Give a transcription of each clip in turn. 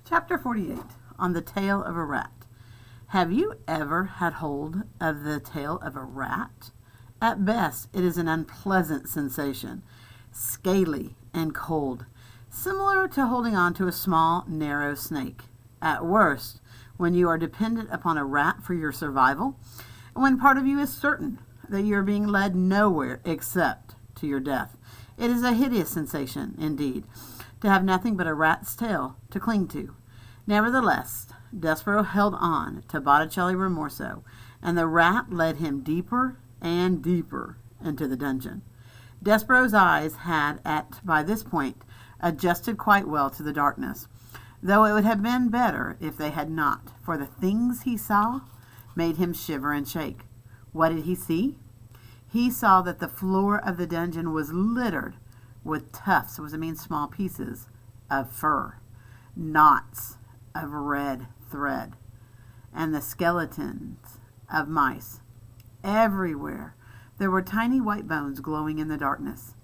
Chapter 48, on the tail of a rat. Have you ever had hold of the tail of a rat? At best, it is an unpleasant sensation, scaly and cold, similar to holding on to a small, narrow snake. At worst, when you are dependent upon a rat for your survival, and when part of you is certain that you are being led nowhere except to your death, it is a hideous sensation, indeed, to have nothing but a rat's tail to cling to. Nevertheless, Despereaux held on to Botticelli Rimorso, and the rat led him deeper and deeper into the dungeon. Despereaux's eyes had, by this point, adjusted quite well to the darkness, though it would have been better if they had not, for the things he saw made him shiver and shake. What did he see? He saw that the floor of the dungeon was littered with tufts, small pieces of fur, knots of red thread, and the skeletons of mice. Everywhere there were tiny white bones glowing in the darkness,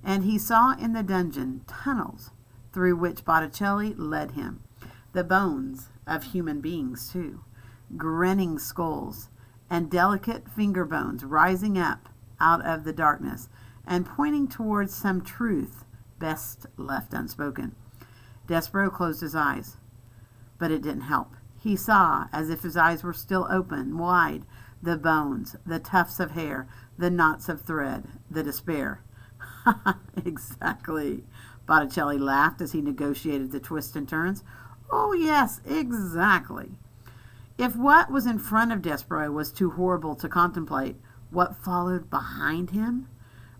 and he saw in the dungeon tunnels through which Botticelli led him, the bones of human beings too, grinning skulls and delicate finger bones rising up out of the darkness and pointing towards some truth best left unspoken. Despereaux closed his eyes, but it didn't help. He saw, as if his eyes were still open wide, the bones, the tufts of hair, the knots of thread, the despair. Exactly. Botticelli laughed as he negotiated the twists and turns. Oh, yes, exactly. If what was in front of Despereaux was too horrible to contemplate, what followed behind him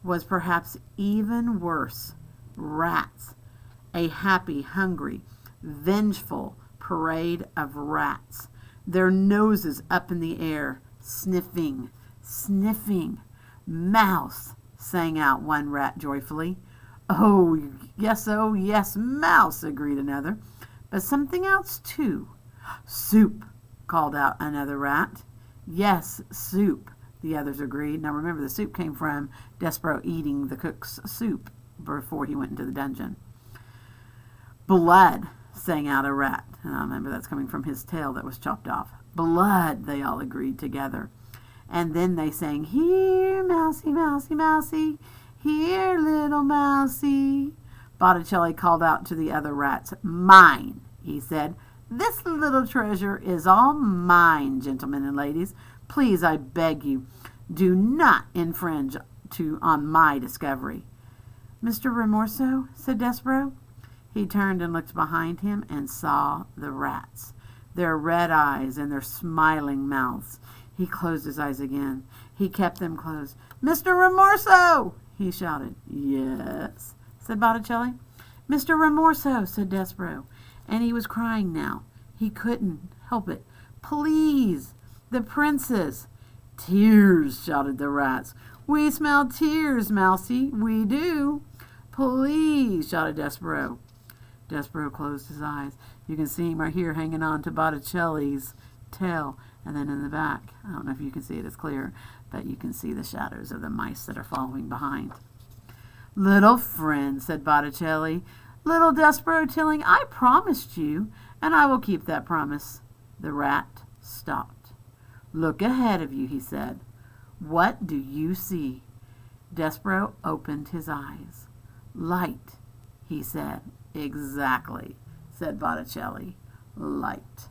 was perhaps even worse. Rats. A happy, hungry, vengeful parade of rats, their noses up in the air, sniffing, sniffing. Mouse, sang out one rat joyfully. Oh, yes, mouse, agreed another. But something else, too. Soup, called out another rat. Yes, soup, the others agreed. Now remember, the soup came from Despereaux eating the cook's soup before he went into the dungeon. Blood, sang out a rat. And I remember that's coming from his tail that was chopped off. Blood, they all agreed together. And then they sang, Here, mousie, mousie, mousie, here, little mousie. Botticelli called out to the other rats. Mine, he said. This little treasure is all mine, gentlemen and ladies. Please, I beg you, do not infringe on my discovery. Mr. Rimorso, said Despereaux. He turned and looked behind him and saw the rats, their red eyes and their smiling mouths. He closed his eyes again. He kept them closed. Mr. Rimorso, he shouted. Yes, said Botticelli. Mr. Rimorso, said Despereaux, and he was crying now. He couldn't help it. Please, the princess. Tears, shouted the rats. We smell tears, Mousie, we do. Please, shouted Despereaux. Despereaux closed his eyes. You can see him right here hanging on to Botticelli's tail. And then in the back, I don't know if you can see it as clear, but you can see the shadows of the mice that are following behind. Little friend, said Botticelli, little Despereaux Tilling, I promised you, and I will keep that promise. The rat stopped. Look ahead of you, he said. What do you see? Despereaux opened his eyes. Light, he said. Exactly, said Botticelli. Light.